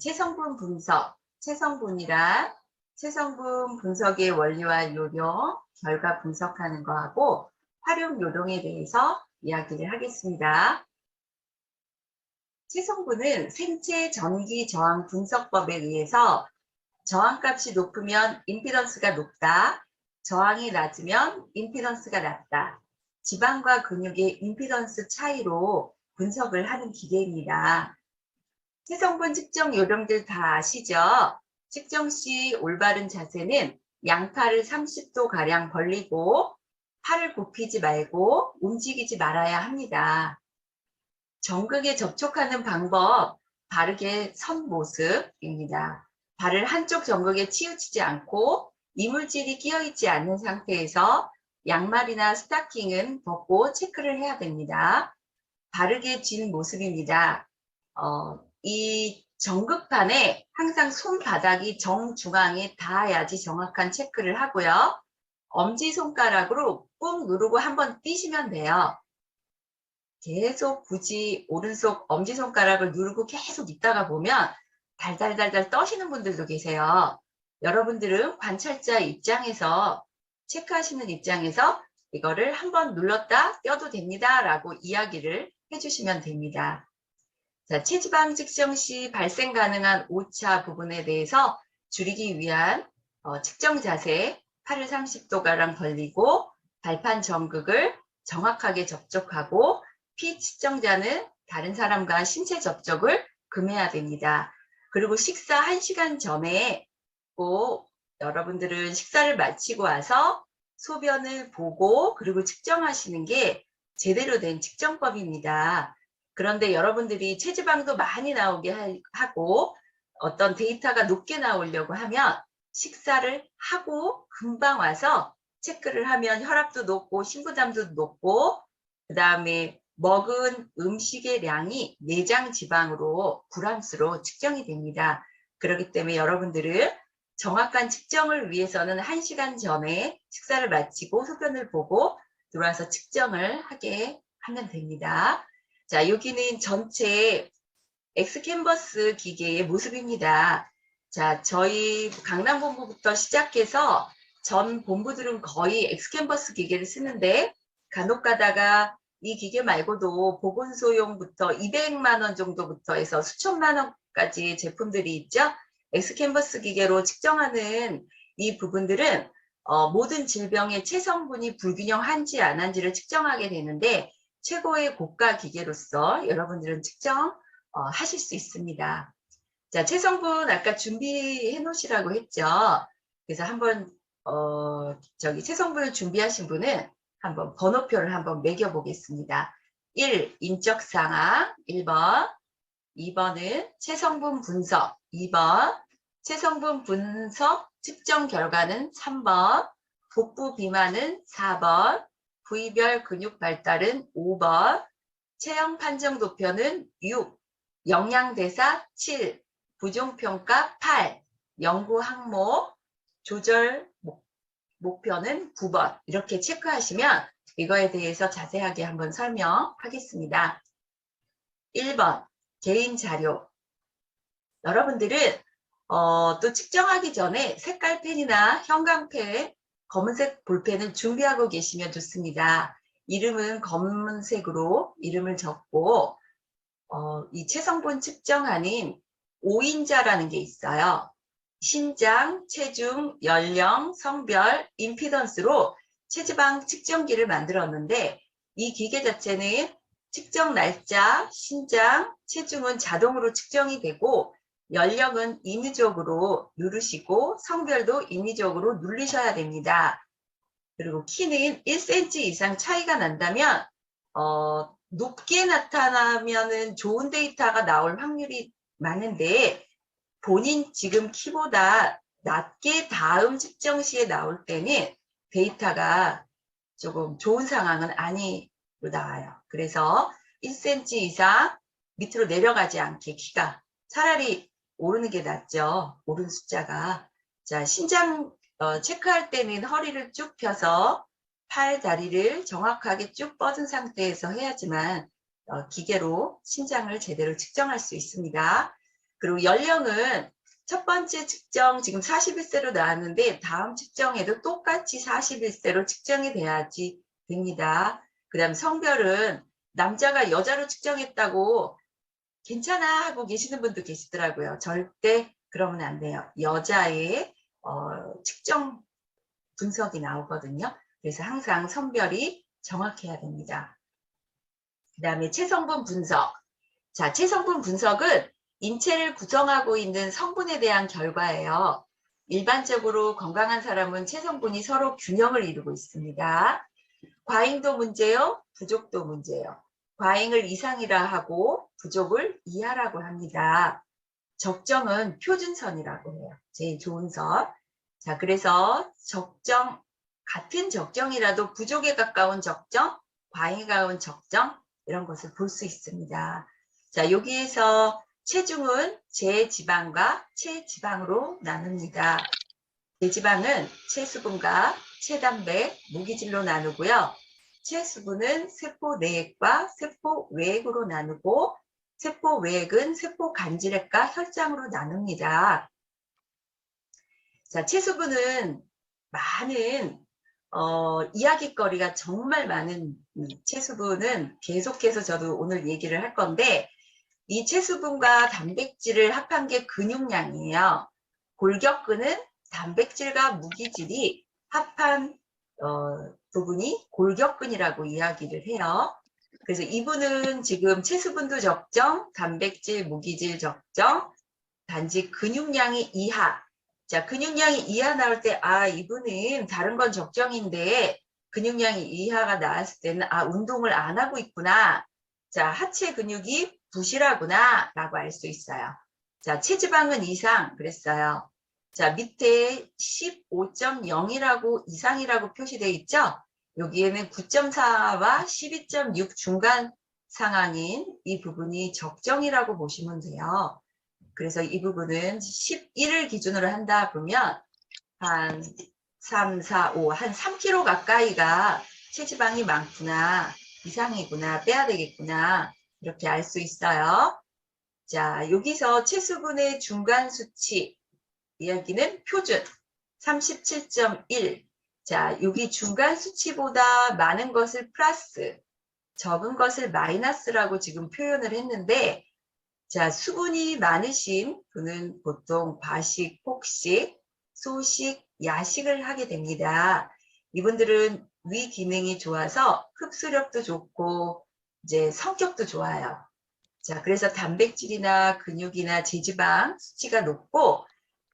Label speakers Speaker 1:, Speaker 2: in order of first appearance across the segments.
Speaker 1: 체성분 분석, 체성분이란 체성분 분석의 원리와 요령, 결과 분석하는 거하고 활용 요령에 대해서 이야기를 하겠습니다. 체성분은 생체 전기 저항 분석법에 의해서 저항값이 높으면 임피던스가 높다, 저항이 낮으면 임피던스가 낮다, 지방과 근육의 임피던스 차이로 분석을 하는 기계입니다. 체성분 측정 요령들 다 아시죠? 측정 시 올바른 자세는 양팔을 30도가량 벌리고 팔을 굽히지 말고 움직이지 말아야 합니다. 정극에 접촉하는 방법, 바르게 선 모습입니다. 발을 한쪽 정극에 치우치지 않고 이물질이 끼어있지 않는 상태에서 양말이나 스타킹은 벗고 체크를 해야 됩니다. 바르게 쥔 모습입니다. 이 정극판에 항상 손바닥이 정중앙에 닿아야지 정확한 체크를 하고요. 엄지손가락으로 꾹 누르고 한번 띄시면 돼요. 계속 굳이 오른손 엄지손가락을 누르고 계속 있다가 보면 달달달달 떠시는 분들도 계세요. 여러분들은 관찰자 입장에서 체크하시는 입장에서 이거를 한번 눌렀다 떼도 됩니다 라고 이야기를 해주시면 됩니다. 자, 체지방 측정 시 발생 가능한 오차 부분에 대해서 줄이기 위한 측정 자세, 팔을 30도가량 벌리고 발판 정극을 정확하게 접촉하고 피측정자는 다른 사람과 신체 접촉을 금해야 됩니다. 그리고 식사 1시간 전에 꼭 여러분들은 식사를 마치고 와서 소변을 보고 그리고 측정하시는 게 제대로 된 측정법입니다. 그런데 여러분들이 체지방도 많이 나오게 하고 어떤 데이터가 높게 나오려고 하면 식사를 하고 금방 와서 체크를 하면 혈압도 높고 심부담도 높고 그 다음에 먹은 음식의 량이 내장 지방으로 g으로 측정이 됩니다. 그렇기 때문에 여러분들은 정확한 측정을 위해서는 1시간 전에 식사를 마치고 소변을 보고 들어와서 측정을 하게 하면 됩니다. 자, 여기는 전체 엑스캔버스 기계의 모습입니다. 자, 저희 강남본부부터 시작해서 전 본부들은 거의 엑스캔버스 기계를 쓰는데 간혹 가다가 이 기계 말고도 보건소용부터 200만 원 정도부터 해서 수천만 원까지 제품들이 있죠. 엑스캔버스 기계로 측정하는 이 부분들은 모든 질병의 체성분이 불균형한지 안 한지를 측정하게 되는데 최고의 고가 기계로서 여러분들은 측정 하실 수 있습니다. 자, 체성분 아까 준비해 놓으시라고 했죠. 그래서 한번 체성분을 준비하신 분은 한번 번호표를 한번 매겨 보겠습니다. 1. 인적 상황 1번, 2번은 체성분 분석 2번, 체성분 분석 측정 결과는 3번, 복부 비만은 4번, 부위별 근육 발달은 5번, 체형 판정 도표는 6, 영양대사 7, 부종평가 8, 연구 항목, 조절 목표는 9번 이렇게 체크하시면 이거에 대해서 자세하게 한번 설명하겠습니다. 1번 개인 자료. 여러분들은 또 측정하기 전에 색깔 펜이나 형광펜, 검은색 볼펜을 준비하고 계시면 좋습니다. 이름은 검은색으로 이름을 적고 이 체성분 측정하는 5인자라는 게 있어요. 신장, 체중, 연령, 성별, 임피던스로 체지방 측정기를 만들었는데 이 기계 자체는 측정 날짜, 신장, 체중은 자동으로 측정이 되고 연령은 인위적으로 누르시고 성별도 인위적으로 누르셔야 됩니다. 그리고 키는 1cm 이상 차이가 난다면 높게 나타나면 좋은 데이터가 나올 확률이 많은데 본인 지금 키보다 낮게 다음 측정 시에 나올 때는 데이터가 조금 좋은 상황은 아니로 나와요. 그래서 1cm 이상 밑으로 내려가지 않게 키가 차라리 오르는 게 낫죠. 오른 숫자가. 자, 신장 체크할 때는 허리를 쭉 펴서 팔, 다리를 정확하게 쭉 뻗은 상태에서 해야지만 기계로 신장을 제대로 측정할 수 있습니다. 그리고 연령은 첫 번째 측정 지금 41세로 나왔는데 다음 측정에도 똑같이 41세로 측정이 돼야지 됩니다. 그 다음 성별은 남자가 여자로 측정했다고 괜찮아 하고 계시는 분도 계시더라고요. 절대 그러면 안 돼요. 여자의 측정 분석이 나오거든요. 그래서 항상 성별이 정확해야 됩니다. 그 다음에 체성분 분석. 자, 체성분 분석은 인체를 구성하고 있는 성분에 대한 결과예요. 일반적으로 건강한 사람은 체성분이 서로 균형을 이루고 있습니다. 과잉도 문제요, 부족도 문제요. 과잉을 이상이라 하고 부족을 이하라고 합니다. 적정은 표준선이라고 해요. 제일 좋은 선. 자, 그래서 적정, 같은 적정이라도 부족에 가까운 적정, 과잉에 가까운 적정, 이런 것을 볼 수 있습니다. 자, 여기에서 체중은 제지방과 체지방으로 나눕니다. 제지방은 체수분과 체단백, 무기질로 나누고요. 체수분은 세포 내액과 세포 외액으로 나누고 세포 외액은 세포 간질액과 혈장으로 나눕니다. 자, 체수분은 많은 이야기거리가 정말 많은 체수분은 계속해서 저도 오늘 얘기를 할 건데 이 체수분과 단백질을 합한 게 근육량이에요. 골격근은 단백질과 무기질이 합한 부분이 골격근이라고 이야기를 해요. 그래서 이분은 지금 체수분도 적정, 단백질, 무기질 적정, 단지 근육량이 이하. 자, 근육량이 이하 나올 때, 아, 이분은 다른 건 적정인데 근육량이 이하가 나왔을 때는, 아, 운동을 안 하고 있구나. 자, 하체 근육이 부실하구나. 라고 알 수 있어요. 자, 체지방은 이상 그랬어요. 자, 밑에 15.0이라고 이상이라고 표시되어 있죠? 여기에는 9.4와 12.6 중간 상황인 이 부분이 적정이라고 보시면 돼요. 그래서 이 부분은 11을 기준으로 한다 보면 한 3, 4, 5, 한 3kg 가까이가 체지방이 많구나, 이상이구나, 빼야 되겠구나, 이렇게 알 수 있어요. 자, 여기서 체수분의 중간 수치 이야기는 표준 37.1. 자, 여기 중간 수치보다 많은 것을 플러스, 적은 것을 마이너스라고 지금 표현을 했는데, 자, 수분이 많으신 분은 보통 과식, 폭식, 소식, 야식을 하게 됩니다. 이분들은 위 기능이 좋아서 흡수력도 좋고 이제 성격도 좋아요. 자, 그래서 단백질이나 근육이나 지지방 수치가 높고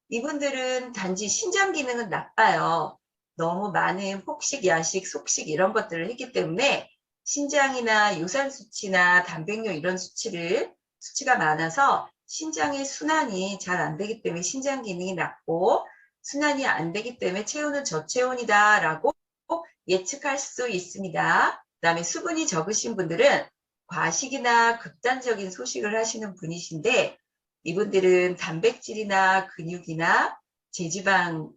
Speaker 1: 이분들은 단지 신장 기능은 나빠요. 너무 많은 폭식, 야식, 속식 이런 것들을 했기 때문에 신장이나 유산 수치나 단백뇨 이런 수치가 많아서 신장의 순환이 잘 안 되기 때문에 신장 기능이 낮고 순환이 안 되기 때문에 체온은 저체온이다 라고 예측할 수 있습니다. 그 다음에 수분이 적으신 분들은 과식이나 극단적인 소식을 하시는 분이신데 이분들은 단백질이나 근육이나 제지방이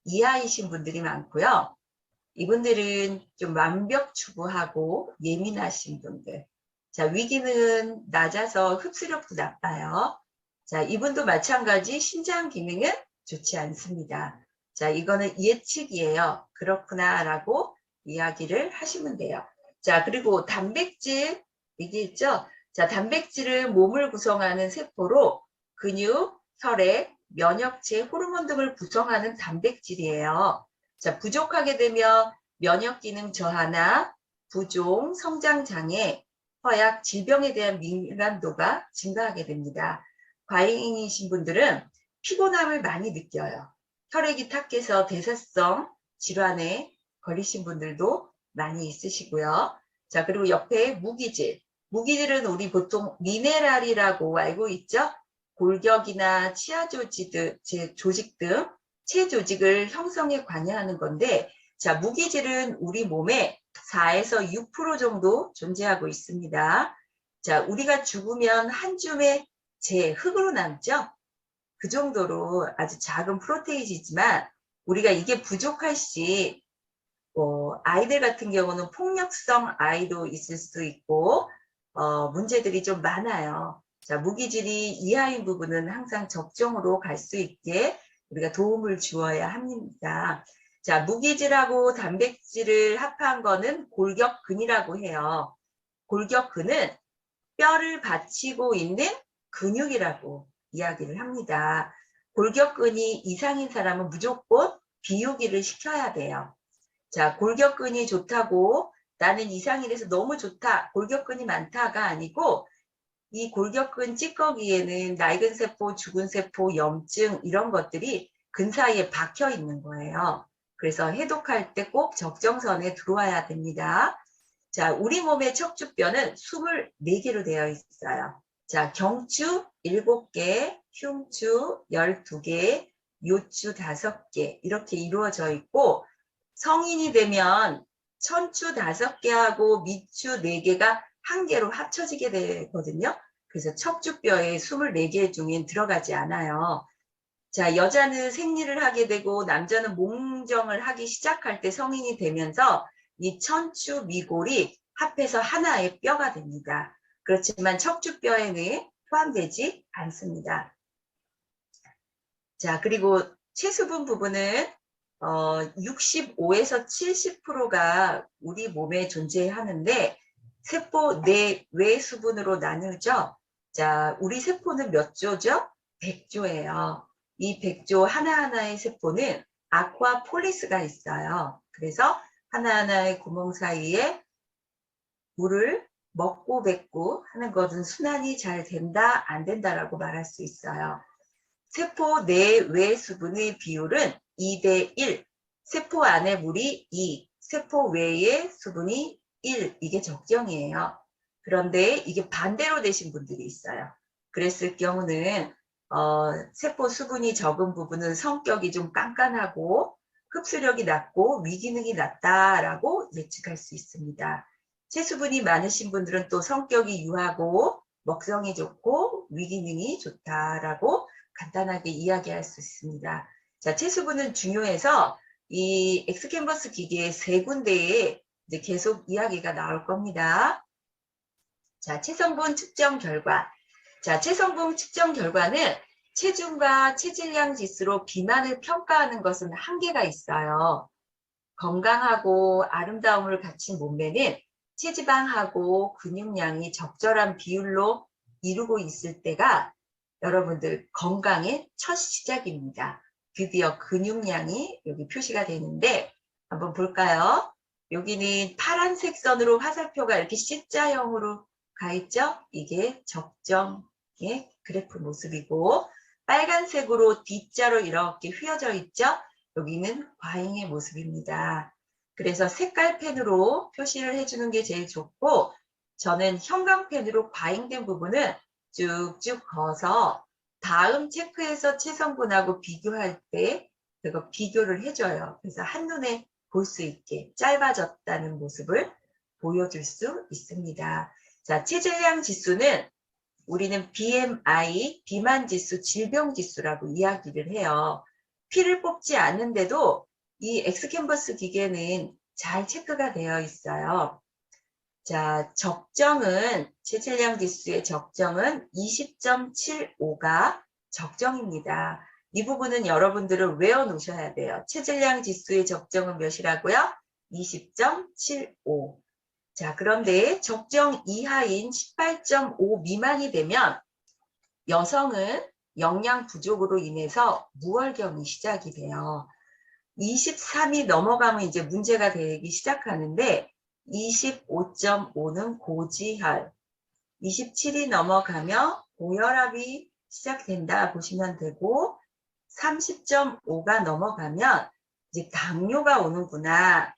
Speaker 1: 이하이신 분들이 많고요. 이분들은 좀 완벽추구하고 예민하신 분들. 자, 위기는 낮아서 흡수력도 나빠요. 자, 이분도 마찬가지 신장 기능은 좋지 않습니다. 자, 이거는 예측이에요. 그렇구나 라고 이야기를 하시면 돼요. 자, 그리고 단백질 얘기했죠? 자, 단백질은 몸을 구성하는 세포로 근육, 혈액, 면역체, 호르몬 등을 구성하는 단백질이에요. 자, 부족하게 되면 면역 기능 저하나 부종, 성장 장애, 허약, 질병에 대한 민감도가 증가하게 됩니다. 과잉이신 분들은 피곤함을 많이 느껴요. 혈액이 탁해서 대사성 질환에 걸리신 분들도 많이 있으시고요. 자, 그리고 옆에 무기질. 무기질은 우리 보통 미네랄이라고 알고 있죠? 골격이나 치아 조직 등 체조직을 형성에 관여하는 건데, 자, 무기질은 우리 몸에 4에서 6% 정도 존재하고 있습니다. 자, 우리가 죽으면 한 줌의 흙으로 남죠? 그 정도로 아주 작은 프로테이지지만 우리가 이게 부족할 시 아이들 같은 경우는 폭력성 아이도 있을 수 있고 문제들이 좀 많아요. 자, 무기질이 이하인 부분은 항상 적정으로 갈 수 있게 우리가 도움을 주어야 합니다. 자, 무기질하고 단백질을 합한 거는 골격근이라고 해요. 골격근은 뼈를 받치고 있는 근육이라고 이야기를 합니다. 골격근이 이상인 사람은 무조건 비우기를 시켜야 돼요. 자, 골격근이 좋다고 나는 이상이라서 너무 좋다, 골격근이 많다가 아니고 이 골격근 찌꺼기에는 낡은 세포, 죽은 세포, 염증 이런 것들이 근 사이에 박혀 있는 거예요. 그래서 해독할 때 꼭 적정선에 들어와야 됩니다. 자, 우리 몸의 척추뼈는 24개로 되어 있어요. 자, 경추 7개, 흉추 12개, 요추 5개 이렇게 이루어져 있고 성인이 되면 천추 5개하고 밑추 4개가 한 개로 합쳐지게 되거든요. 그래서 척추뼈에 24개 중엔 들어가지 않아요. 자, 여자는 생리를 하게 되고 남자는 몽정을 하기 시작할 때 성인이 되면서 이 천추 미골이 합해서 하나의 뼈가 됩니다. 그렇지만 척추뼈에는 포함되지 않습니다. 자, 그리고 체수분 부분은 65에서 70%가 우리 몸에 존재하는데 세포 내외 수분으로 나누죠. 자, 우리 세포는 몇 조죠? 100조예요. 이 100조 하나하나의 세포는 아쿠아폴리스가 있어요. 그래서 하나하나의 구멍 사이에 물을 먹고 뱉고 하는 것은 순환이 잘 된다, 안 된다라고 말할 수 있어요. 세포 내외 수분의 비율은 2대1, 세포 안에 물이 2, 세포 외에 수분이 1, 이게 적정이에요. 그런데 이게 반대로 되신 분들이 있어요. 그랬을 경우는 세포 수분이 적은 부분은 성격이 좀 깐깐하고 흡수력이 낮고 위기능이 낮다라고 예측할 수 있습니다. 체수분이 많으신 분들은 또 성격이 유하고 먹성이 좋고 위기능이 좋다라고 간단하게 이야기할 수 있습니다. 자, 체수분은 중요해서 이 엑스캔버스 기계의 3군데에 이제 계속 이야기가 나올 겁니다. 자, 체성분 측정 결과. 자, 체성분 측정 결과는 체중과 체질량 지수로 비만을 평가하는 것은 한계가 있어요. 건강하고 아름다움을 갖춘 몸매는 체지방하고 근육량이 적절한 비율로 이루고 있을 때가 여러분들 건강의 첫 시작입니다. 드디어 근육량이 여기 표시가 되는데 한번 볼까요? 여기는 파란색 선으로 화살표가 이렇게 C자형으로 가 있죠? 이게 적정의 그래프 모습이고 빨간색으로 D자로 이렇게 휘어져 있죠? 여기는 과잉의 모습입니다. 그래서 색깔펜으로 표시를 해주는 게 제일 좋고 저는 형광펜으로 과잉된 부분은 쭉쭉 그어서 다음 체크해서 체성분하고 비교할 때 제가 비교를 해줘요. 그래서 한눈에 볼 수 있게 짧아졌다는 모습을 보여줄 수 있습니다. 자, 체질량 지수는 우리는 BMI, 비만지수, 질병지수라고 이야기를 해요. 피를 뽑지 않는데도 이 엑스캔버스 기계는 잘 체크가 되어 있어요. 자, 적정은 체질량 지수의 적정은 20.75가 적정입니다. 이 부분은 여러분들은 외워 놓으셔야 돼요. 체질량 지수의 적정은 몇이라고요? 20.75. 자, 그런데 적정 이하인 18.5 미만이 되면 여성은 영양 부족으로 인해서 무월경이 시작이 돼요. 23이 넘어가면 이제 문제가 되기 시작하는데 25.5는 고지혈, 27이 넘어가면 고혈압이 시작된다 보시면 되고 30.5가 넘어가면 이제 당뇨가 오는구나.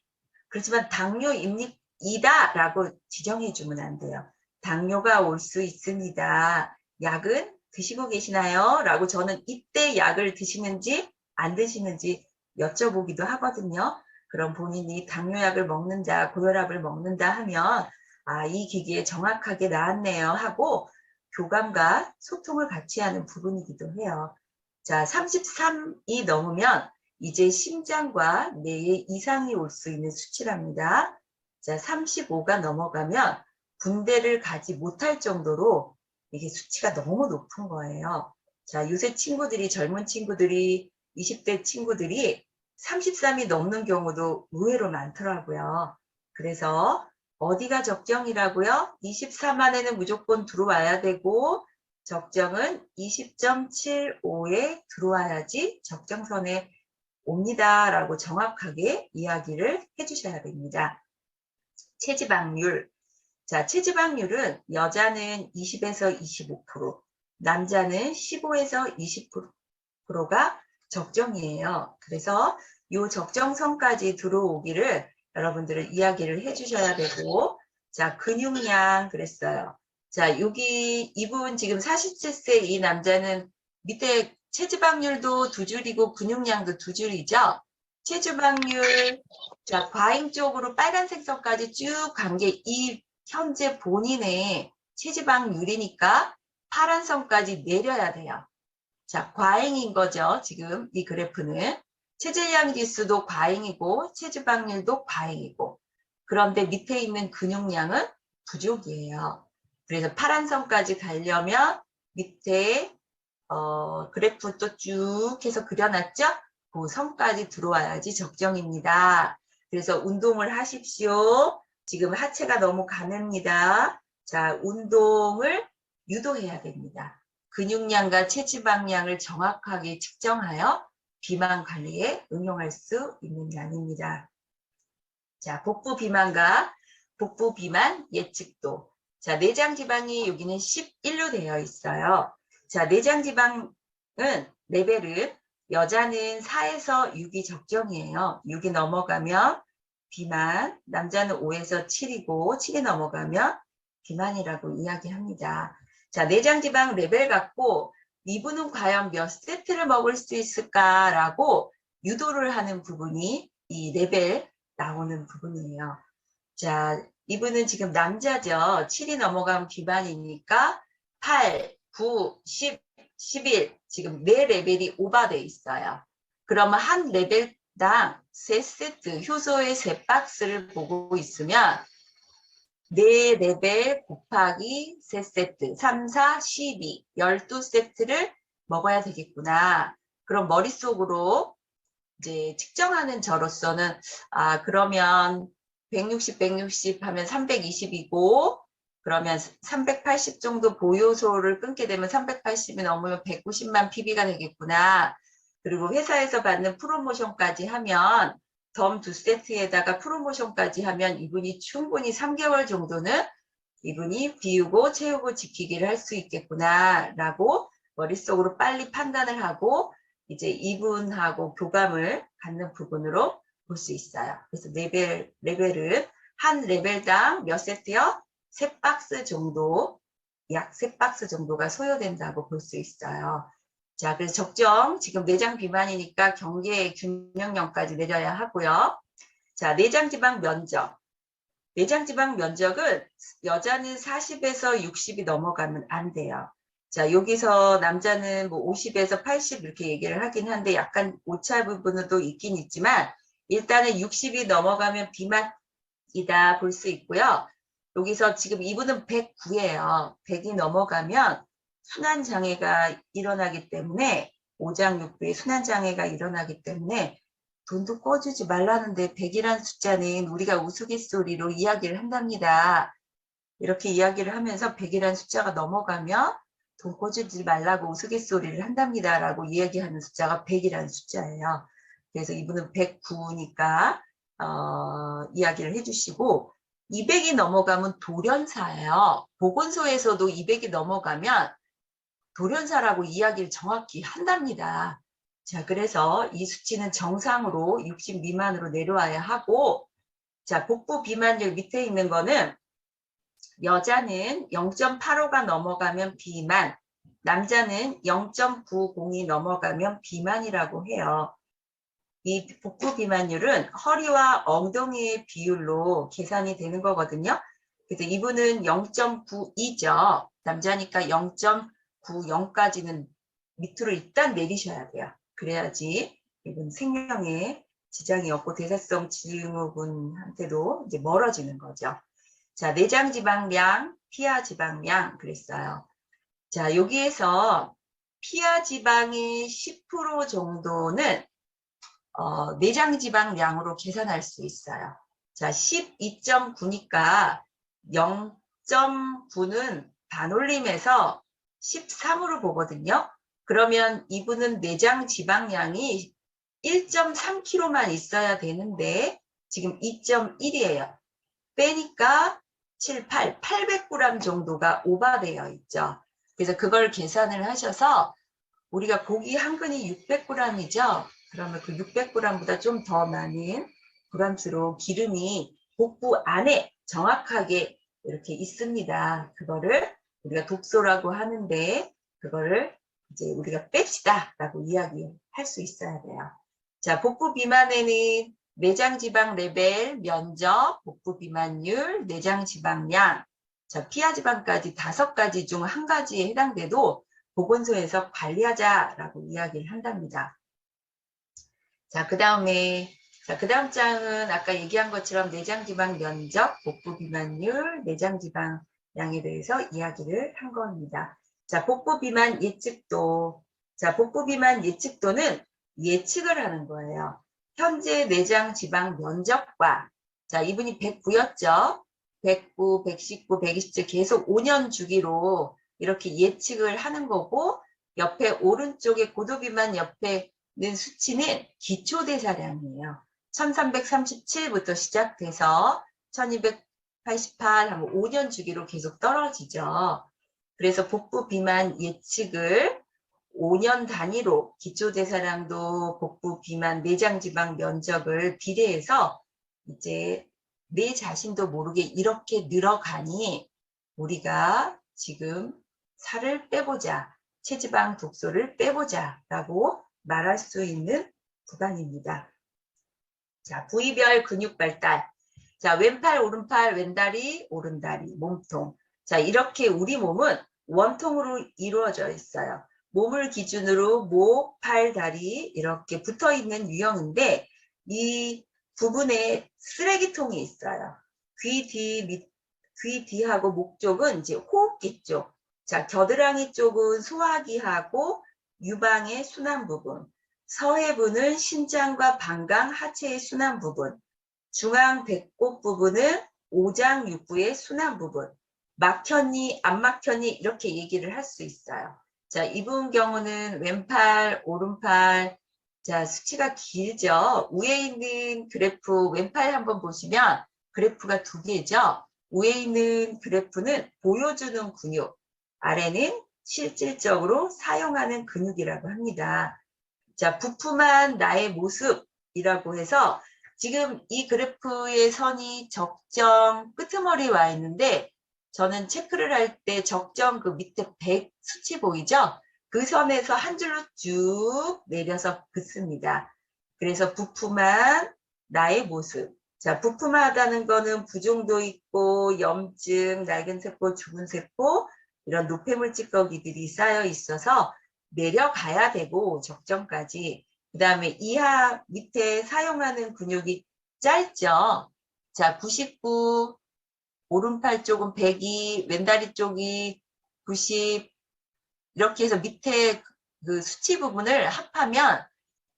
Speaker 1: 그렇지만 당뇨입니다 라고 지정해 주면 안 돼요. 당뇨가 올 수 있습니다. 약은 드시고 계시나요? 라고 저는 이때 약을 드시는지 안 드시는지 여쭤보기도 하거든요. 그럼 본인이 당뇨약을 먹는다, 고혈압을 먹는다 하면 이 기기에 정확하게 나왔네요 하고 교감과 소통을 같이 하는 부분이기도 해요. 자, 33이 넘으면 이제 심장과 뇌에 이상이 올 수 있는 수치랍니다. 자, 35가 넘어가면 군대를 가지 못할 정도로 이게 수치가 너무 높은 거예요. 자, 요새 친구들이, 젊은 친구들이, 20대 친구들이 33이 넘는 경우도 의외로 많더라고요. 그래서 어디가 적정이라고요? 24 안에는 무조건 들어와야 되고, 적정은 20.75에 들어와야지 적정선에 옵니다. 라고 정확하게 이야기를 해주셔야 됩니다. 체지방률. 자, 체지방률은 여자는 20에서 25%, 남자는 15에서 20%가 적정이에요. 그래서 이 적정선까지 들어오기를 여러분들은 이야기를 해주셔야 되고, 자, 근육량 그랬어요. 자, 여기 이분 지금 47세 이 남자는 밑에 체지방률도 2줄이고 근육량도 2줄이죠. 체지방률, 자, 과잉 쪽으로 빨간색 선까지 쭉 간 게 이 현재 본인의 체지방률이니까 파란 선까지 내려야 돼요. 자, 과잉인 거죠. 지금 이 그래프는. 체질량 지수도 과잉이고 체지방률도 과잉이고, 그런데 밑에 있는 근육량은 부족이에요. 그래서 파란 선까지 가려면 밑에 그래프 또 쭉 해서 그려놨죠? 그 선까지 들어와야지 적정입니다. 그래서 운동을 하십시오. 지금 하체가 너무 가늡니다. 자, 운동을 유도해야 됩니다. 근육량과 체지방량을 정확하게 측정하여 비만 관리에 응용할 수 있는 양입니다. 자, 복부 비만과 복부 비만 예측도. 자, 내장 지방이 여기는 11로 되어 있어요. 자, 내장 지방은 레벨은 여자는 4에서 6이 적정이에요. 6이 넘어가면 비만, 남자는 5에서 7이고 7이 넘어가면 비만이라고 이야기합니다. 자, 내장 지방 레벨 갖고 이분은 과연 몇 세트를 먹을 수 있을까라고 유도를 하는 부분이 이 레벨 나오는 부분이에요. 자, 이분은 지금 남자죠. 7이 넘어가면 비만이니까 8, 9, 10, 11 지금 4레벨이 오버돼 있어요. 그러면 한 레벨당 3세트, 효소의 3박스를 보고 있으면 4레벨 곱하기 3세트, 3, 4, 12, 12세트를 먹어야 되겠구나. 그럼 머릿속으로 이제 측정하는 저로서는, 아, 그러면 160 하면 320이고, 그러면 380 정도 보요소를 끊게 되면 380이 넘으면 190만 PB가 되겠구나. 그리고 회사에서 받는 프로모션까지 하면 덤 2세트에다가 프로모션까지 하면 이분이 충분히 3개월 정도는 이분이 비우고 채우고 지키기를 할 수 있겠구나 라고 머릿속으로 빨리 판단을 하고 이제 이분하고 교감을 갖는 부분으로 볼 수 있어요. 그래서 레벨은 한 레벨당 몇 세트요? 3박스 정도, 약 3박스 정도가 소요된다고 볼 수 있어요. 자, 그래서 적정, 지금 내장 비만이니까 경계 균형령까지 내려야 하고요. 자, 내장지방 면적. 내장지방 면적은 여자는 40에서 60이 넘어가면 안 돼요. 자, 여기서 남자는 뭐 50에서 80 이렇게 얘기를 하긴 한데 약간 오차 부분도 있긴 있지만 일단은 60이 넘어가면 비만이다 볼 수 있고요. 여기서 지금 이분은 109예요. 100이 넘어가면 순환장애가 일어나기 때문에 오장육부에 순환장애가 일어나기 때문에 돈도 꿔주지 말라는데 100이라는 숫자는 우리가 우스갯소리로 이야기를 한답니다. 이렇게 이야기를 하면서 100이라는 숫자가 넘어가면 돈 꿔주지 말라고 우스갯소리를 한답니다. 라고 이야기하는 숫자가 100이라는 숫자예요. 그래서 이분은 109니까 이야기를 해주시고 200이 넘어가면 돌연사예요. 보건소에서도 200이 넘어가면 돌연사라고 이야기를 정확히 한답니다. 자, 그래서 이 수치는 정상으로 60 미만으로 내려와야 하고, 자, 복부 비만율 밑에 있는 거는 여자는 0.85가 넘어가면 비만, 남자는 0.90이 넘어가면 비만이라고 해요. 이 복부 비만율은 허리와 엉덩이의 비율로 계산이 되는 거거든요. 그래서 이분은 0.92죠. 남자니까 0.90까지는 밑으로 일단 내리셔야 돼요. 그래야지 이분 생명에 지장이 없고 대사성 증후군한테도 이제 멀어지는 거죠. 자, 내장 지방량, 피하 지방량 그랬어요. 자, 여기에서 피하 지방의 10% 정도는 내장 지방량으로 계산할 수 있어요. 자, 12.9니까 0.9는 반올림해서 13으로 보거든요. 그러면 이분은 내장 지방량이 1.3kg만 있어야 되는데 지금 2.1이에요. 빼니까 7, 8, 800g 정도가 오버되어 있죠. 그래서 그걸 계산을 하셔서 우리가 고기 한 근이 600g이죠. 그러면 그 600g보다 좀 더 많은 g수로 기름이 복부 안에 정확하게 이렇게 있습니다. 그거를 우리가 독소라고 하는데 그거를 이제 우리가 뺍시다 라고 이야기할 수 있어야 돼요. 자, 복부 비만에는 내장 지방 레벨, 면적, 복부 비만율, 내장 지방량, 자, 피하 지방까지 5가지 중 1가지에 해당돼도 보건소에서 관리하자라고 이야기를 한답니다. 자, 그 다음 장은 아까 얘기한 것처럼 내장 지방 면적, 복부 비만율, 내장 지방량에 대해서 이야기를 한 겁니다. 자, 복부 비만 예측도. 자, 복부 비만 예측도는 예측을 하는 거예요. 현재 내장 지방 면적과, 자, 이분이 109였죠. 109, 119, 127 계속 5년 주기로 이렇게 예측을 하는 거고, 옆에 오른쪽에 고도비만 옆에 있는 수치는 기초대사량이에요. 1337부터 시작돼서 1288 하면 5년 주기로 계속 떨어지죠. 그래서 복부 비만 예측을 5년 단위로 기초대사량도 복부 비만 내장 지방 면적을 비례해서 이제 내 자신도 모르게 이렇게 늘어가니 우리가 지금 살을 빼보자, 체지방 독소를 빼보자 라고 말할 수 있는 구간입니다. 자, 부위별 근육 발달. 자, 왼팔, 오른팔, 왼다리, 오른다리, 몸통. 자, 이렇게 우리 몸은 원통으로 이루어져 있어요. 몸을 기준으로 목, 팔, 다리 이렇게 붙어 있는 유형인데 이 부분에 쓰레기통이 있어요. 귀 뒤하고 목 쪽은 이제 호흡기 쪽. 자, 겨드랑이 쪽은 소화기하고 유방의 순환 부분. 서해부는 신장과 방광, 하체의 순환 부분. 중앙 배꼽 부분은 오장 육부의 순환 부분. 막혔니, 안 막혔니 이렇게 얘기를 할 수 있어요. 자, 이분 경우는 왼팔, 오른팔, 자, 수치가 길죠. 위에 있는 그래프, 왼팔 한번 보시면 그래프가 2개죠. 위에 있는 그래프는 보여주는 근육, 아래는 실질적으로 사용하는 근육이라고 합니다. 자, 부품한 나의 모습이라고 해서 지금 이 그래프의 선이 적정 끄트머리 와 있는데 저는 체크를 할 때 적정 그 밑에 100 수치 보이죠? 그 선에서 한 줄로 쭉 내려서 긋습니다. 그래서 부품한 나의 모습. 자, 부품하다는 거는 부종도 있고 염증, 낡은 세포, 죽은 세포 이런 노폐물 찌꺼기들이 쌓여 있어서 내려가야 되고 적정까지. 그 다음에 이하 밑에 사용하는 근육이 짧죠. 자, 99, 오른팔 쪽은 102, 왼다리 쪽이 90 이렇게 해서 밑에 그 수치 부분을 합하면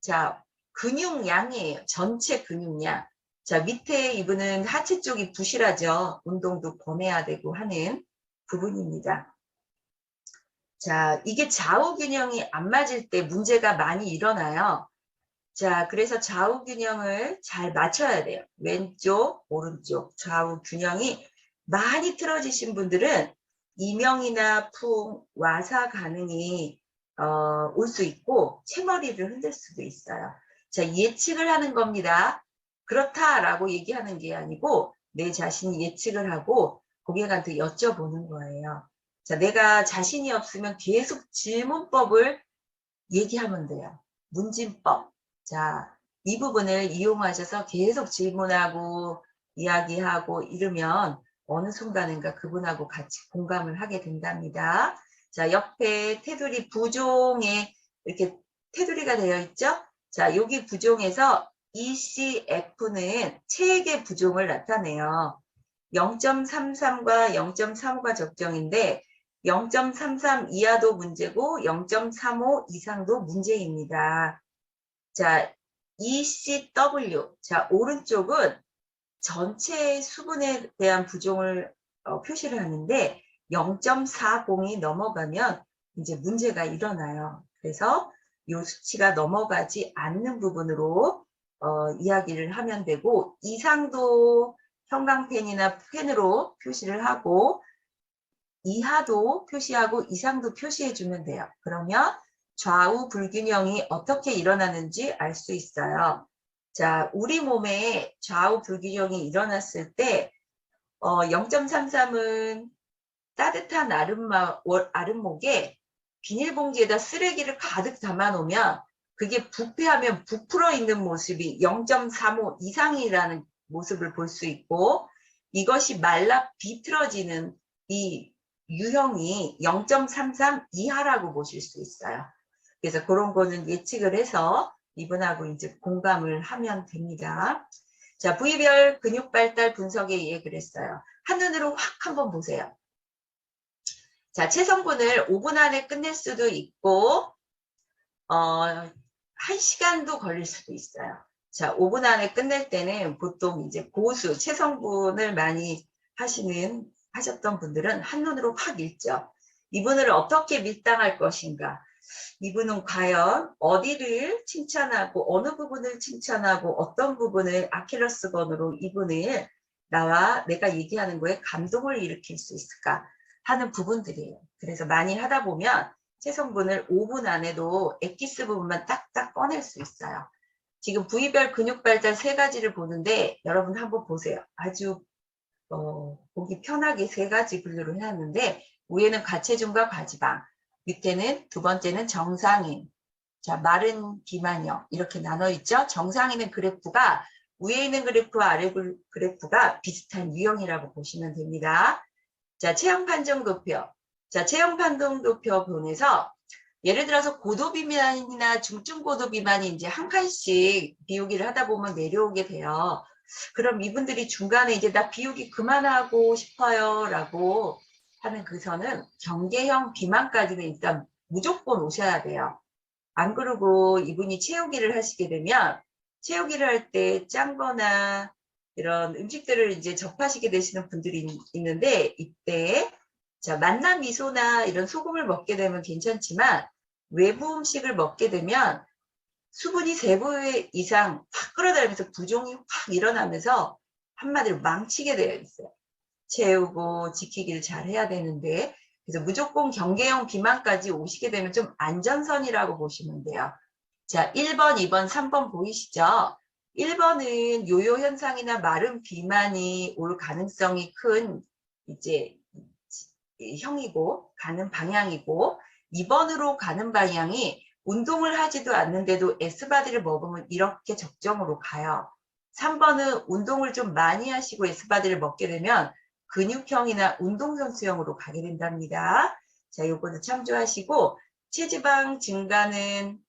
Speaker 1: 자, 근육량이에요. 전체 근육량. 자, 밑에 이분은 하체 쪽이 부실하죠. 운동도 범해야 되고 하는 부분입니다. 자, 이게 좌우 균형이 안 맞을 때 문제가 많이 일어나요. 자, 그래서 좌우 균형을 잘 맞춰야 돼요. 왼쪽, 오른쪽, 좌우 균형이 많이 틀어지신 분들은 이명이나 풍, 와사 가능이 올 수 있고 채머리를 흔들 수도 있어요. 자, 예측을 하는 겁니다. 그렇다라고 얘기하는 게 아니고 내 자신이 예측을 하고 고객한테 여쭤보는 거예요. 자, 내가 자신이 없으면 계속 질문법을 얘기하면 돼요. 문진법. 자, 이 부분을 이용하셔서 계속 질문하고 이야기하고 이러면 어느 순간인가 그분하고 같이 공감을 하게 된답니다. 자, 옆에 테두리 부종에 이렇게 테두리가 되어 있죠? 자, 여기 부종에서 ECF는 체액의 부종을 나타내요. 0.33과 0.35가 적정인데 0.33 이하도 문제고 0.35 이상도 문제입니다. 자, ECW. 자, 오른쪽은 전체 수분에 대한 부종을 표시를 하는데 0.40이 넘어가면 이제 문제가 일어나요. 그래서 이 수치가 넘어가지 않는 부분으로 이야기를 하면 되고, 이상도 형광펜이나 펜으로 표시를 하고, 이하도 표시하고 이상도 표시해 주면 돼요. 그러면 좌우 불균형이 어떻게 일어나는지 알 수 있어요. 자, 우리 몸에 좌우 불균형이 일어났을 때 0.33은 따뜻한 아랫목에 비닐봉지에다 쓰레기를 가득 담아 놓으면 그게 부패하면 부풀어 있는 모습이 0.35 이상이라는 모습을 볼 수 있고, 이것이 말라 비틀어지는 이 유형이 0.33 이하라고 보실 수 있어요. 그래서 그런 거는 예측을 해서 이분하고 이제 공감을 하면 됩니다. 자, 부위별 근육 발달 분석에 의해 그랬어요. 한눈으로 확 한번 보세요. 자, 체성분을 5분 안에 끝낼 수도 있고, 1시간도 걸릴 수도 있어요. 자, 5분 안에 끝낼 때는 보통 이제 고수, 체성분을 많이 하셨던 분들은 한눈으로 확 읽죠. 이분을 어떻게 밀당할 것인가? 이분은 과연 어디를 칭찬하고, 어느 부분을 칭찬하고, 어떤 부분을 아킬레스건으로 이분을 나와 내가 얘기하는 거에 감동을 일으킬 수 있을까 하는 부분들이에요. 그래서 많이 하다 보면 체성분을 5분 안에도 엑기스 부분만 딱딱 꺼낼 수 있어요. 지금 부위별 근육 발달 3가지를 보는데 여러분 한번 보세요. 아주 보기 편하게 3가지 분류를 해놨는데, 위에는 가체중과 과지방, 밑에는 두 번째는 정상인, 자, 마른 비만형 이렇게 나눠 있죠. 정상인은 그래프가 위에 있는 그래프와 아래 그래프가 비슷한 유형이라고 보시면 됩니다. 자, 체형 판정 도표. 자, 체형 판정 도표 본에서 예를 들어서 고도 비만이나 중증 고도 비만이 이제 한 칸씩 비우기를 하다 보면 내려오게 돼요. 그럼 이분들이 중간에 이제 나 비우기 그만하고 싶어요 라고 하는 그 선은 경계형 비만까지는 일단 무조건 오셔야 돼요. 안 그러고 이분이 채우기를 하시게 되면 채우기를 할 때 짠 거나 이런 음식들을 이제 접하시게 되시는 분들이 있는데, 이때 자, 만남 미소나 이런 소금을 먹게 되면 괜찮지만 외부 음식을 먹게 되면 수분이 3배 이상 확 끌어다니면서 부종이 확 일어나면서 한마디로 망치게 되어 있어요. 채우고 지키기를 잘 해야 되는데, 그래서 무조건 경계형 비만까지 오시게 되면 좀 안전선이라고 보시면 돼요. 자, 1번, 2번, 3번 보이시죠? 1번은 요요 현상이나 마른 비만이 올 가능성이 큰 이제 형이고 가는 방향이고, 2번으로 가는 방향이 운동을 하지도 않는데도 S바디를 먹으면 이렇게 적정으로 가요. 3번은 운동을 좀 많이 하시고 S바디를 먹게 되면 근육형이나 운동선수형으로 가게 된답니다. 자, 요거는 참조하시고, 체지방 증가는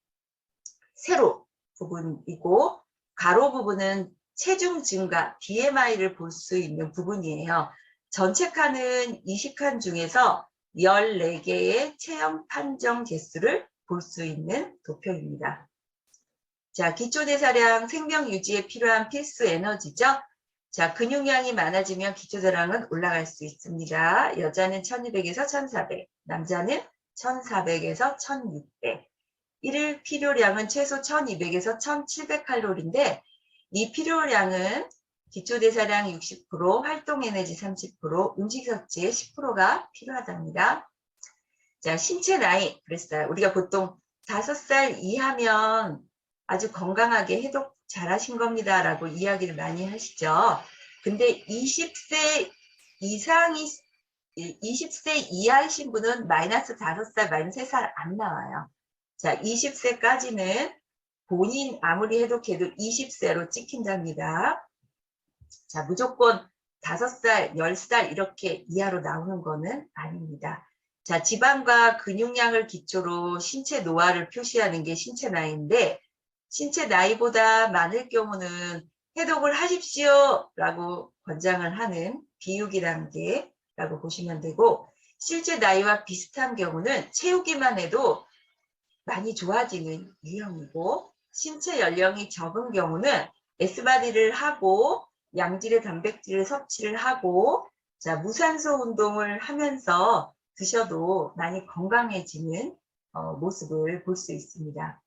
Speaker 1: 세로 부분이고, 가로 부분은 체중 증가, BMI를 볼 수 있는 부분이에요. 전체 칸은 20칸 중에서 14개의 체형 판정 개수를 볼 수 있는 도표입니다. 자, 기초대사량 생명 유지에 필요한 필수 에너지죠. 자, 근육량이 많아지면 기초대사량은 올라갈 수 있습니다. 여자는 1200에서 1400, 남자는 1400에서 1600. 일일 필요량은 최소 1200에서 1700칼로리인데, 이 필요량은 기초대사량 60%, 활동에너지 30%, 음식섭취의 10%가 필요하답니다. 자, 신체 나이 그랬어요. 우리가 보통 5살 이하면 아주 건강하게 해독 잘하신 겁니다 라고 이야기를 많이 하시죠. 근데 20세 이하이신 분은 마이너스 5살, 마이너스 3살 안 나와요. 자, 20세까지는 본인 아무리 해독해도 20세로 찍힌답니다. 자, 무조건 5살, 10살 이렇게 이하로 나오는 거는 아닙니다. 자, 지방과 근육량을 기초로 신체 노화를 표시하는 게 신체 나이인데, 신체 나이보다 많을 경우는 해독을 하십시오 라고 권장을 하는 비유기 단계라고 보시면 되고, 실제 나이와 비슷한 경우는 채우기만 해도 많이 좋아지는 유형이고, 신체 연령이 적은 경우는 S바디를 하고 양질의 단백질을 섭취를 하고, 자, 무산소 운동을 하면서 드셔도 많이 건강해지는 모습을 볼 수 있습니다.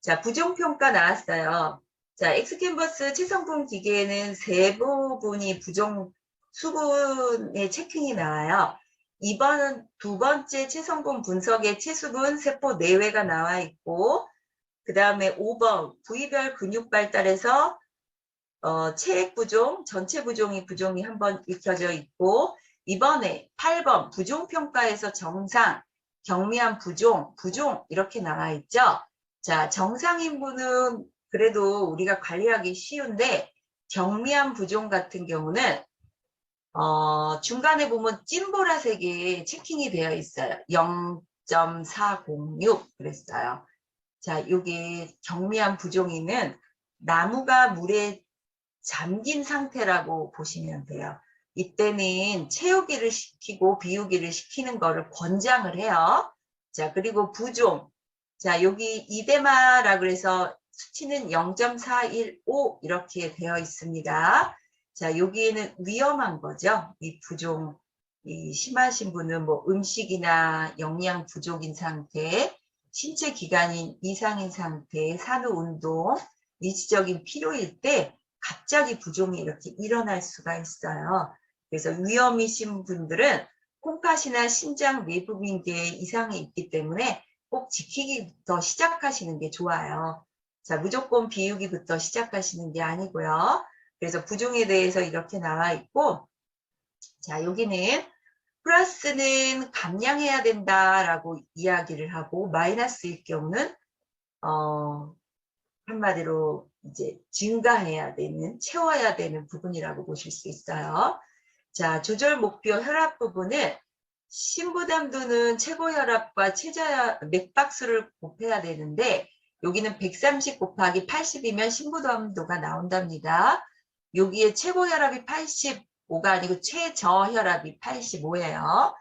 Speaker 1: 자, 부종평가 나왔어요. 자, 엑스캔버스 체성분 기계에는 세 부분이 부종 수분의 체킹이 나와요. 이번 두 번째 체성분 분석의 체수분 세포 내외가 나와 있고, 그 다음에 5번 부위별 근육 발달에서 체액 부종, 전체 부종이 한번 읽혀져 있고, 이번에 8번 부종평가에서 정상, 경미한 부종 이렇게 나와 있죠. 자, 정상인 분은 그래도 우리가 관리하기 쉬운데, 경미한 부종 같은 경우는 중간에 보면 찐보라색에 체킹이 되어 있어요. 0.406 그랬어요. 자, 요게 경미한 부종이는 나무가 물에 잠긴 상태라고 보시면 돼요. 이때는 채우기를 시키고 비우기를 시키는 거를 권장을 해요. 자, 그리고 부종. 자, 여기 이데마라 그래서 수치는 0.415 이렇게 되어 있습니다. 자, 여기에는 위험한 거죠. 이 부종, 이 심하신 분은 뭐 음식이나 영양 부족인 상태, 신체 기관인 이상인 상태, 산후 운동, 일시적인 피로일 때 갑자기 부종이 이렇게 일어날 수가 있어요. 그래서 위험이신 분들은 콩팥이나 신장 내부빈계에 이상이 있기 때문에 꼭 지키기부터 시작하시는 게 좋아요. 자, 무조건 비우기부터 시작하시는 게 아니고요. 그래서 부종에 대해서 이렇게 나와 있고, 자, 여기는 플러스는 감량해야 된다라고 이야기를 하고, 마이너스일 경우는 한마디로 이제 증가해야 되는, 채워야 되는 부분이라고 보실 수 있어요. 자, 조절 목표 혈압 부분은 심부담도는 최고 혈압과 맥박수를 곱해야 되는데, 여기는 130 곱하기 80이면 심부담도가 나온답니다. 여기에 최고 혈압이 85가 아니고 최저 혈압이 85예요.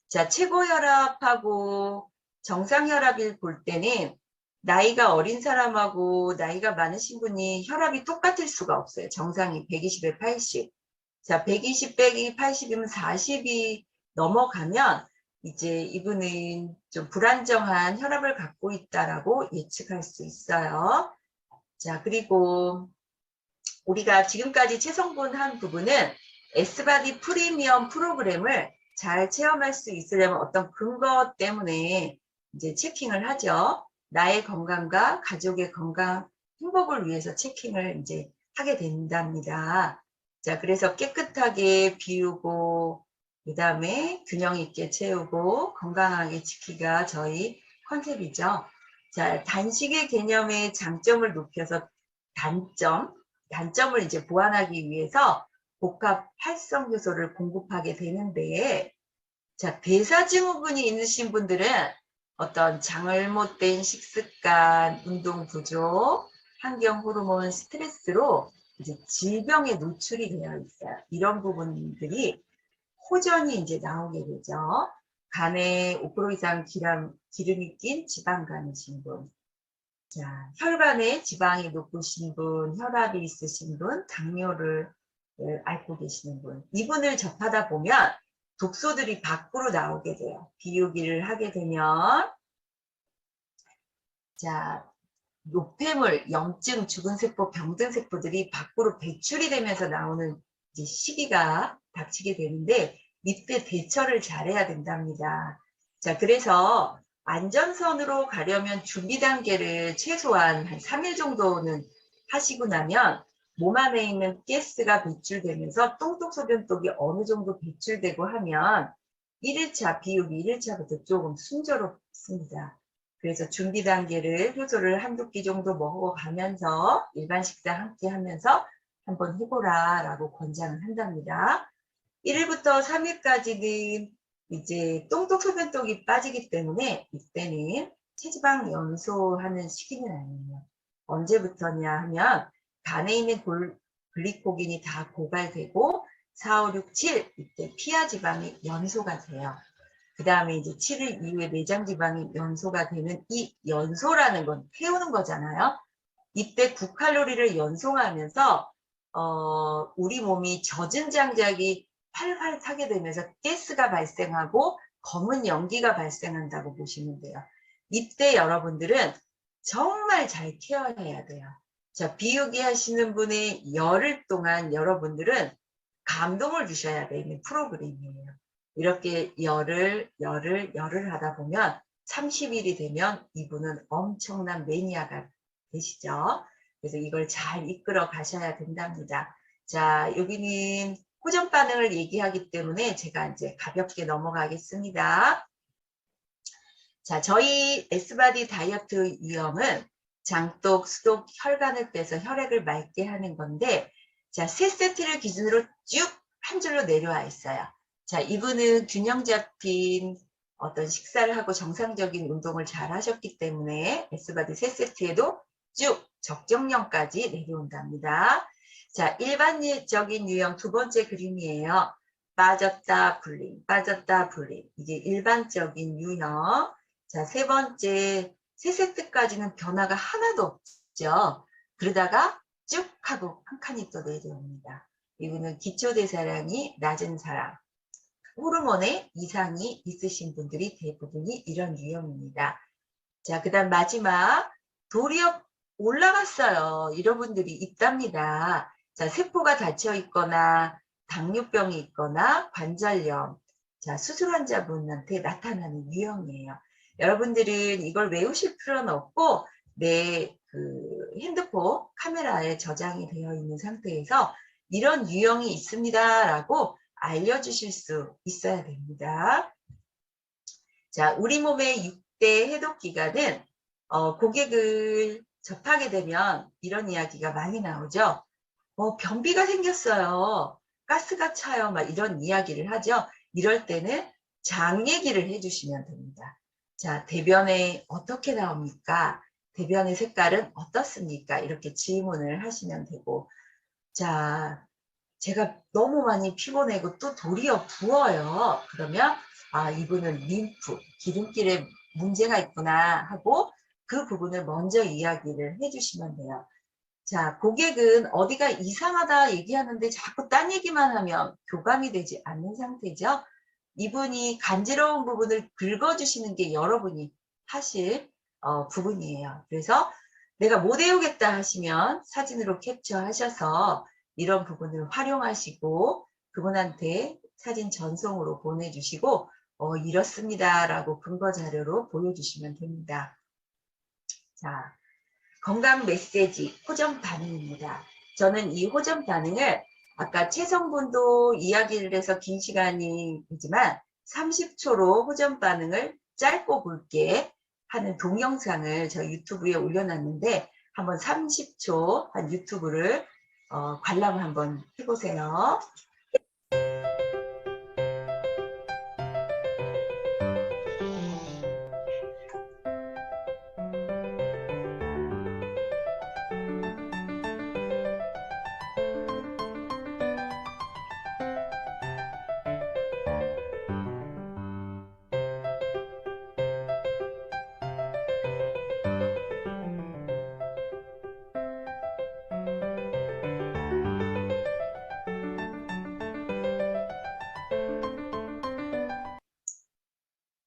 Speaker 1: 자, 최고 혈압하고 정상 혈압을 볼 때는 나이가 어린 사람하고 나이가 많으신 분이 혈압이 똑같을 수가 없어요. 정상이 120에 80. 자, 120 빼기 80이면 40이 넘어가면 이제 이분은 좀 불안정한 혈압을 갖고 있다라고 예측할 수 있어요. 자, 그리고 우리가 지금까지 체성분 한 부분은 S바디 프리미엄 프로그램을 잘 체험할 수 있으려면 어떤 근거 때문에 이제 체킹을 하죠. 나의 건강과 가족의 건강, 행복을 위해서 체킹을 이제 하게 된답니다. 자, 그래서 깨끗하게 비우고, 그 다음에 균형 있게 채우고, 건강하게 지키기가 저희 컨셉이죠. 자, 단식의 개념의 장점을 높여서 단점을 이제 보완하기 위해서 복합 활성 효소를 공급하게 되는데, 자, 대사증후군이 있으신 분들은 어떤 잘못된 식습관, 운동 부족, 환경 호르몬, 스트레스로 이제 질병에 노출이 되어 있어요. 이런 부분들이 호전이 이제 나오게 되죠. 간에 5% 이상 기름이 낀 지방간이신 분, 자, 혈관에 지방이 높으신 분, 혈압이 있으신 분, 당뇨를 앓고 계시는 분, 이분을 접하다 보면 독소들이 밖으로 나오게 돼요. 비우기를 하게 되면, 자, 노폐물, 염증, 죽은 세포, 병든 세포들이 밖으로 배출이 되면서 나오는 이제 시기가 닥치게 되는데, 이때 대처를 잘해야 된답니다. 자, 그래서 안전선으로 가려면 준비 단계를 최소한 한 3일 정도는 하시고 나면 몸 안에 있는 가스가 배출되면서 똥똑소변독이 어느 정도 배출되고 하면 1일차 비우기 1일차부터 조금 순조롭습니다. 그래서 준비 단계를 효소를 한두 끼 정도 먹어가면서 일반 식사 함께 하면서 한번 해보라 라고 권장을 한답니다. 1일부터 3일까지는 이제 똥똑소변독이 빠지기 때문에 이때는 체지방 연소하는 시기는 아니에요. 언제부터냐 하면 간에 있는 글리코겐이 다 고갈되고 4, 5, 6, 7 이때 피하 지방이 연소가 돼요. 그 다음에 이제 7일 이후에 내장 지방이 연소가 되는 이 연소라는 건 태우는 거잖아요. 이때 9칼로리를 연소하면서 우리 몸이 젖은 장작이 활활 타게 되면서 가스가 발생하고 검은 연기가 발생한다고 보시면 돼요. 이때 여러분들은 정말 잘 케어해야 돼요. 자, 비우기 하시는 분의 열흘 동안 여러분들은 감동을 주셔야 되는 프로그램이에요. 이렇게 열흘 하다 보면 30일이 되면 이분은 엄청난 매니아가 되시죠. 그래서 이걸 잘 이끌어 가셔야 된답니다. 자, 여기는 호전 반응을 얘기하기 때문에 제가 이제 가볍게 넘어가겠습니다. 자, 저희 S바디 다이어트 유형은 장독, 수독, 혈관을 빼서 혈액을 맑게 하는 건데, 자, 3세트를 기준으로 쭉 한 줄로 내려와 있어요. 자, 이분은 균형 잡힌 어떤 식사를 하고 정상적인 운동을 잘 하셨기 때문에 S바디 3세트에도 쭉 적정량까지 내려온답니다. 자, 일반적인 유형 두 번째 그림이에요. 빠졌다, 불림, 빠졌다, 불림. 이게 일반적인 유형. 자, 세 번째, 3세트까지는 변화가 하나도 없죠. 그러다가 쭉 하고 한 칸이 또 내려옵니다. 이거는 기초대사량이 낮은 사람, 호르몬에 이상이 있으신 분들이 대부분이 이런 유형입니다. 자, 그 다음 마지막, 도리어 올라갔어요. 이런 분들이 있답니다. 자, 세포가 닫혀 있거나 당뇨병이 있거나 관절염, 자, 수술 환자분한테 나타나는 유형이에요. 여러분들은 이걸 외우실 필요는 없고 내 핸드폰 카메라에 저장이 되어 있는 상태에서 이런 유형이 있습니다라고 알려주실 수 있어야 됩니다. 자, 우리 몸의 6대 해독 기관은 고객을 접하게 되면 이런 이야기가 많이 나오죠. 변비가 생겼어요. 가스가 차요. 막 이런 이야기를 하죠. 이럴 때는 장 얘기를 해주시면 됩니다. 자, 대변에 어떻게 나옵니까? 대변의 색깔은 어떻습니까? 이렇게 질문을 하시면 되고, 자, 제가 너무 많이 피곤하고 또 도리어 부어요. 그러면 이분은 림프, 기름길에 문제가 있구나 하고 그 부분을 먼저 이야기를 해주시면 돼요. 자, 고객은 어디가 이상하다 얘기하는데 자꾸 딴 얘기만 하면 교감이 되지 않는 상태죠. 이분이 간지러운 부분을 긁어주시는 게 여러분이 하실 부분이에요. 그래서 내가 못 외우겠다 하시면 사진으로 캡처하셔서 이런 부분을 활용하시고 그분한테 사진 전송으로 보내주시고 이렇습니다라고 근거 자료로 보여주시면 됩니다. 자, 건강 메시지 호전 반응입니다. 저는 이 호전 반응을 아까 체성분도 이야기를 해서 긴 시간이지만 30초로 호전 반응을 짧고 굵게 하는 동영상을 저 유튜브에 올려놨는데 한번 30초 한 유튜브를 관람 한번 해보세요.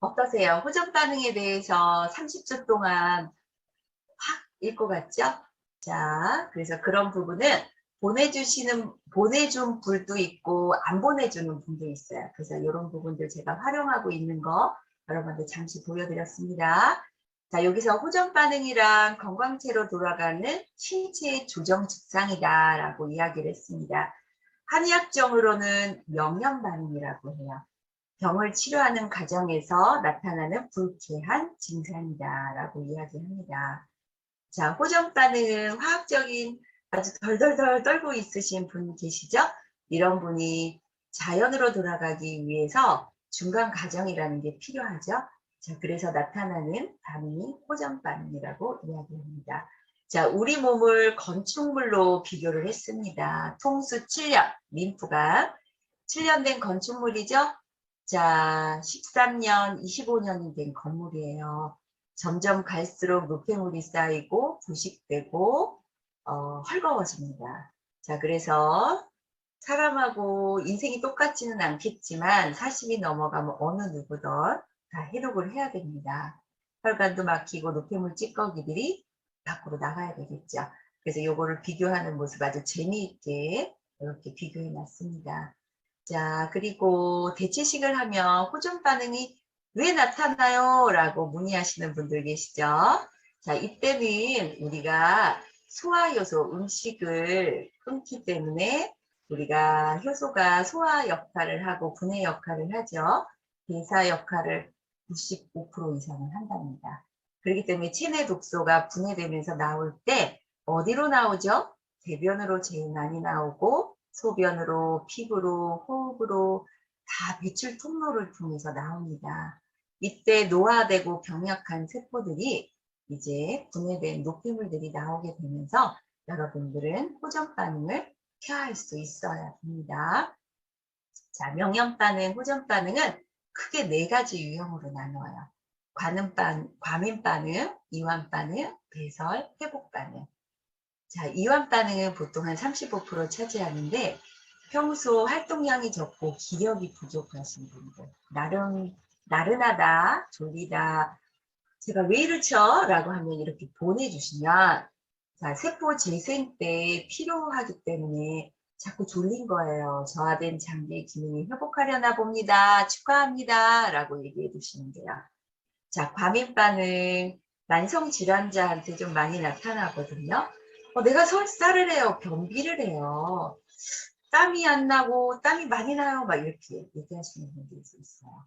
Speaker 1: 어떠세요? 호전 반응에 대해서 30초 동안 확 읽고 갔죠? 자, 그래서 그런 부분은 보내준 분도 있고 안 보내주는 분도 있어요. 그래서 이런 부분들 제가 활용하고 있는 거 여러분들 잠시 보여드렸습니다. 자, 여기서 호전 반응이랑 건강체로 돌아가는 신체 조정 증상이다 라고 이야기를 했습니다. 한의학적으로는 명현 반응이라고 해요. 병을 치료하는 과정에서 나타나는 불쾌한 증상이다 라고 이야기합니다. 자, 호전 반응은 화학적인 아주 덜덜덜 떨고 있으신 분 계시죠? 이런 분이 자연으로 돌아가기 위해서 중간 과정이라는 게 필요하죠. 자, 그래서 나타나는 반응이 호전 반응이라고 이야기합니다. 자, 우리 몸을 건축물로 비교를 했습니다. 통수 7년, 림프가 7년 된 건축물이죠. 자, 13년, 25년이 된 건물이에요. 점점 갈수록 노폐물이 쌓이고 부식되고 헐거워집니다. 자, 그래서 사람하고 인생이 똑같지는 않겠지만 40이 넘어가면 어느 누구든 다 해독을 해야 됩니다. 혈관도 막히고 노폐물 찌꺼기들이 밖으로 나가야 되겠죠. 그래서 요거를 비교하는 모습 아주 재미있게 이렇게 비교해 놨습니다. 자, 그리고 대체식을 하면 호전 반응이 왜 나타나요? 라고 문의하시는 분들 계시죠? 자, 이때는 우리가 소화 효소, 음식을 끊기 때문에 우리가 효소가 소화 역할을 하고 분해 역할을 하죠. 대사 역할을 95% 이상은 한답니다. 그렇기 때문에 체내 독소가 분해되면서 나올 때 어디로 나오죠? 대변으로 제일 많이 나오고 소변으로, 피부로, 호흡으로 다 배출 통로를 통해서 나옵니다. 이때 노화되고 병약한 세포들이 이제 분해된 노폐물들이 나오게 되면서 여러분들은 호전 반응을 쾌할 수 있어야 됩니다. 자, 명령 반응, 호전 반응은 크게 4가지 유형으로 나눠요. 과민 반응, 이완 반응, 배설, 회복 반응. 자, 이완 반응은 보통 한 35% 차지하는데 평소 활동량이 적고 기력이 부족하신 분들, 나른하다, 졸리다, 제가 왜 이렇죠? 라고 하면 이렇게 보내주시면 자, 세포 재생 때 필요하기 때문에 자꾸 졸린 거예요. 저하된 장기의 기능이 회복하려나 봅니다. 축하합니다. 라고 얘기해 주시면 돼요. 자, 과민 반응, 만성 질환자한테 좀 많이 나타나거든요. 내가 설사를 해요. 변비를 해요. 땀이 안 나고 땀이 많이 나요. 막 이렇게 얘기하시는 분들이 있어요.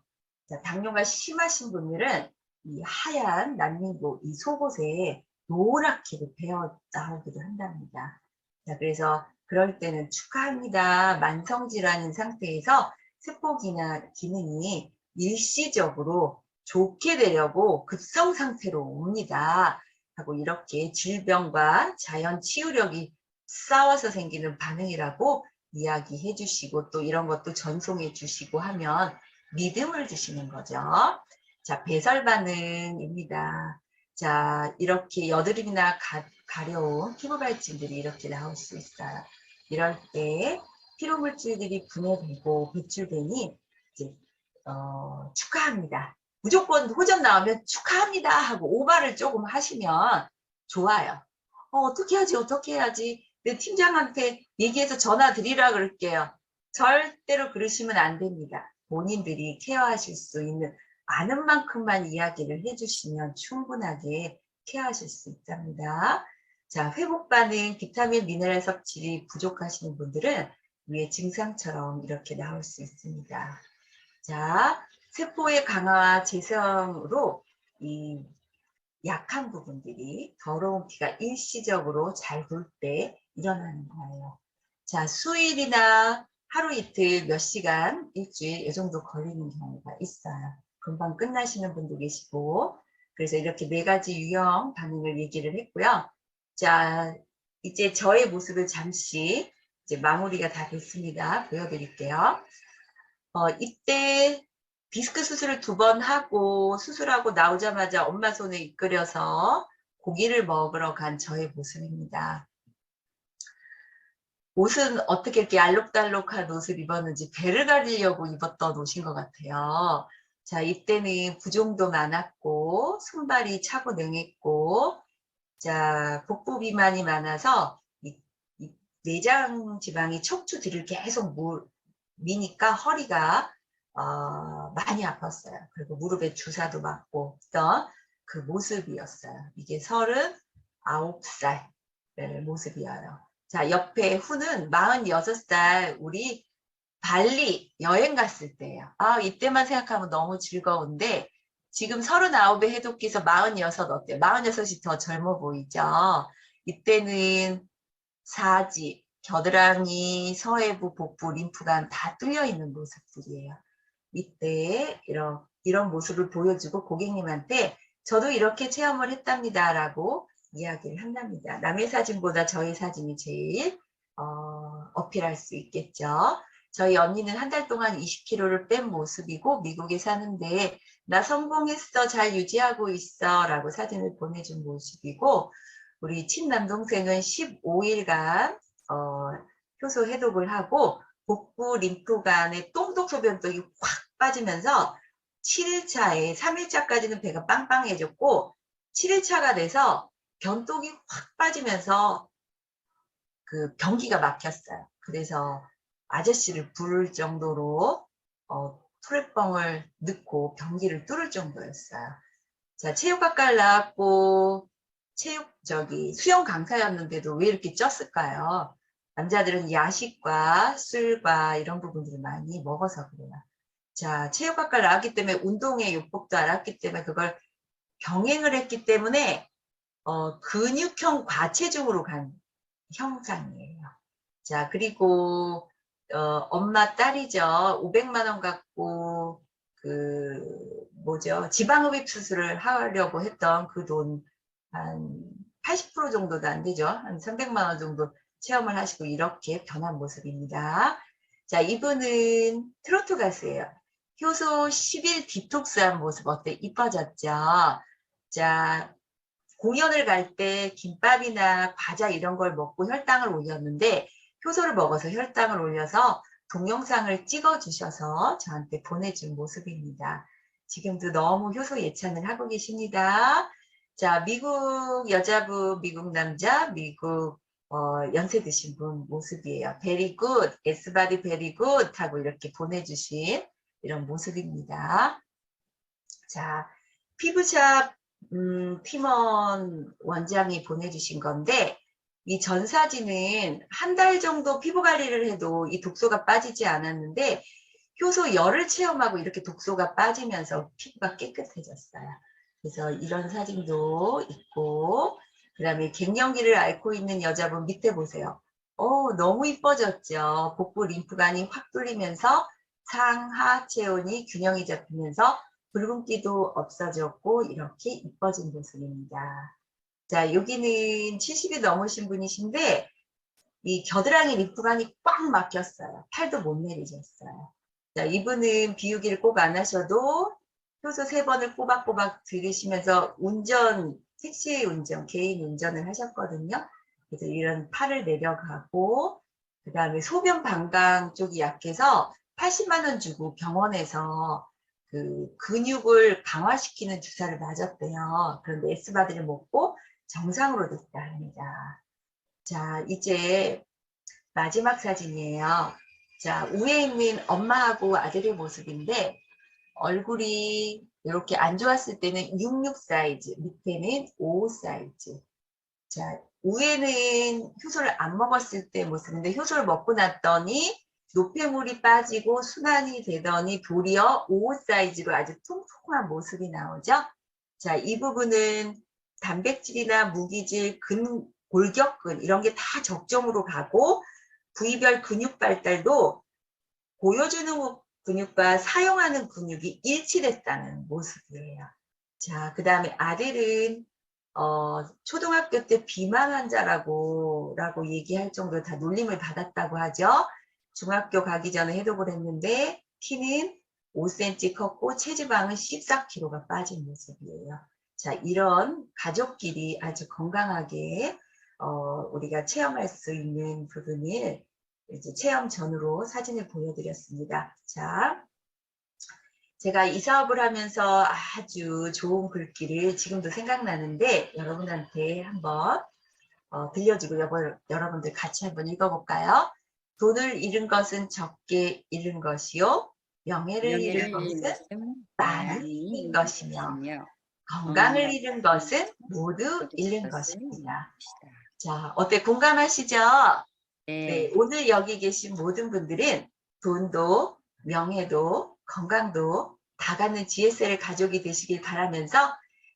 Speaker 1: 자, 당뇨가 심하신 분들은 이 하얀 난민고 이 속옷에 노랗게 배어 나오기도 한답니다. 자, 그래서 그럴 때는 축하합니다. 만성질환인 상태에서 세포기나 기능이 일시적으로 좋게 되려고 급성 상태로 옵니다. 하고 이렇게 질병과 자연 치유력이 싸워서 생기는 반응이라고 이야기해 주시고 또 이런 것도 전송해 주시고 하면 믿음을 주시는 거죠. 자, 배설 반응입니다. 자, 이렇게 여드름이나 가려운 피부 발진들이 이렇게 나올 수 있어요. 이럴 때 피로물질들이 분해되고 배출되니 이제 축하합니다. 무조건 호전 나오면 축하합니다 하고 오바를 조금 하시면 좋아요. 어떻게 해야지 어떻게 해야지 내 팀장한테 얘기해서 전화 드리라 그럴게요. 절대로 그러시면 안 됩니다. 본인들이 케어하실 수 있는 아는 만큼만 이야기를 해주시면 충분하게 케어하실 수 있답니다. 자, 회복 반응, 비타민, 미네랄 섭취이 부족하시는 분들은 위에 증상처럼 이렇게 나올 수 있습니다. 자, 세포의 강화와 재생으로 이 약한 부분들이 더러운 피가 일시적으로 잘 돌 때 일어나는 거예요. 자, 수일이나 하루 이틀, 몇 시간, 일주일 이 정도 걸리는 경우가 있어요. 금방 끝나시는 분도 계시고 그래서 이렇게 4가지 유형 반응을 얘기를 했고요. 자, 이제 저의 모습을 잠시 이제 마무리가 다 됐습니다. 보여드릴게요. 이때 디스크 수술을 2번 하고 수술하고 나오자마자 엄마 손에 이끌려서 고기를 먹으러 간 저의 모습입니다. 옷은 어떻게 이렇게 알록달록한 옷을 입었는지 배를 가리려고 입었던 옷인 것 같아요. 자, 이때는 부종도 많았고 손발이 차고 능했고 자, 복부 비만이 많아서 이 내장 지방이 척추 뒤를 계속 미니까 허리가 많이 아팠어요. 그리고 무릎에 주사도 맞고 했던 그 모습이었어요. 이게 39살 모습이에요. 자, 옆에 후는 46살 우리 발리 여행 갔을 때예요. 이때만 생각하면 너무 즐거운데 지금 39에 해독기에서 46 어때요? 46이 더 젊어 보이죠? 이때는 사지, 겨드랑이, 서해부, 복부, 림프관 다 뚫려 있는 모습들이에요. 이때 이런 모습을 보여주고 고객님한테 저도 이렇게 체험을 했답니다 라고 이야기를 한답니다. 남의 사진보다 저의 사진이 제일 어필할 수 있겠죠. 저희 언니는 한 달 동안 20kg를 뺀 모습이고 미국에 사는데 나 성공했어, 잘 유지하고 있어 라고 사진을 보내준 모습이고, 우리 친남동생은 15일간 효소 해독을 하고 복부 림프관에 똥독소변독이 확 빠지면서 7일차에 3일차까지는 배가 빵빵해졌고 7일차가 돼서 변독이 확 빠지면서 그 변기가 막혔어요. 그래서 아저씨를 부를 정도로 토레뻥을 넣고 변기를 뚫을 정도였어요. 자, 체육학과를 나왔고 수영 강사였는데도 왜 이렇게 쪘을까요? 남자들은 야식과 술과 이런 부분들을 많이 먹어서 그래요. 자, 체육학과를 나왔기 때문에 운동의 요법도 알았기 때문에 그걸 병행을 했기 때문에 근육형 과체중으로 간 형상이에요. 자, 그리고 엄마 딸이죠. 500만 원 갖고 지방흡입 수술을 하려고 했던 그 돈 한 80% 정도도 안 되죠. 한 300만 원 정도 체험을 하시고 이렇게 변한 모습입니다. 자, 이분은 트로트 가수예요. 효소 10일 디톡스한 모습 어때? 이뻐졌죠? 자, 공연을 갈 때 김밥이나 과자 이런 걸 먹고 혈당을 올렸는데 효소를 먹어서 혈당을 올려서 동영상을 찍어 주셔서 저한테 보내준 모습입니다. 지금도 너무 효소 예찬을 하고 계십니다. 자, 미국 여자분, 미국 남자, 미국 연세 드신 분 모습이에요. very good, Sbody very good 하고 이렇게 보내주신 이런 모습입니다. 자, 피부샵 팀원 원장이 보내주신 건데 이 전 사진은 한 달 정도 피부 관리를 해도 이 독소가 빠지지 않았는데 효소 열을 체험하고 이렇게 독소가 빠지면서 피부가 깨끗해졌어요. 그래서 이런 사진도 있고, 그 다음에 갱년기를 앓고 있는 여자분 밑에 보세요. 너무 이뻐졌죠. 복부 림프관이 확 뚫리면서 상하 체온이 균형이 잡히면서 붉은기도 없어졌고 이렇게 이뻐진 모습입니다. 자, 여기는 70이 넘으신 분이신데 이 겨드랑이 림프관이 꽉 막혔어요. 팔도 못 내리셨어요. 자, 이분은 비우기를 꼭 안 하셔도 효소 3번을 꼬박꼬박 들이시면서 택시 운전, 개인 운전을 하셨거든요. 그래서 이런 팔을 내려가고, 그 다음에 소변 방광 쪽이 약해서 80만 원 주고 병원에서 그 근육을 강화시키는 주사를 맞았대요. 그런데 S바디를 먹고 정상으로 됐다 합니다. 자, 이제 마지막 사진이에요. 자, 위에 있는 엄마하고 아들의 모습인데 얼굴이 이렇게 안 좋았을 때는 66 사이즈, 밑에는 55 사이즈. 자, 위에는 효소를 안 먹었을 때 모습인데 효소를 먹고 났더니 노폐물이 빠지고 순환이 되더니 도리어 55 사이즈로 아주 통통한 모습이 나오죠. 자, 이 부분은 단백질이나 무기질, 골격근 이런 게 다 적정으로 가고 부위별 근육 발달도 보여주는 근육과 사용하는 근육이 일치됐다는 모습이에요. 자, 그 다음에 아들은 초등학교 때 비만 환자라고 얘기할 정도로 다 놀림을 받았다고 하죠. 중학교 가기 전에 해독을 했는데 키는 5cm 컸고 체지방은 14kg가 빠진 모습이에요. 자, 이런 가족끼리 아주 건강하게 우리가 체험할 수 있는 부분을 이제 체험 전으로 사진을 보여드렸습니다. 자, 제가 이 사업을 하면서 아주 좋은 글귀를 지금도 생각나는데 여러분한테 한번 들려주고 여러분들 같이 한번 읽어볼까요? 돈을 잃은 것은 적게 잃은 것이요. 명예를 잃은 것은 많이 잃은 것이며 건강을 잃은 것은 모두 잃은 것입니다. 자, 어때? 공감하시죠? 네, 오늘 여기 계신 모든 분들은 돈도 명예도 건강도 다 갖는 GSL 가족이 되시길 바라면서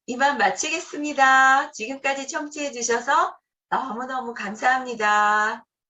Speaker 1: 이만 마치겠습니다. 지금까지 청취해 주셔서 너무너무 감사합니다.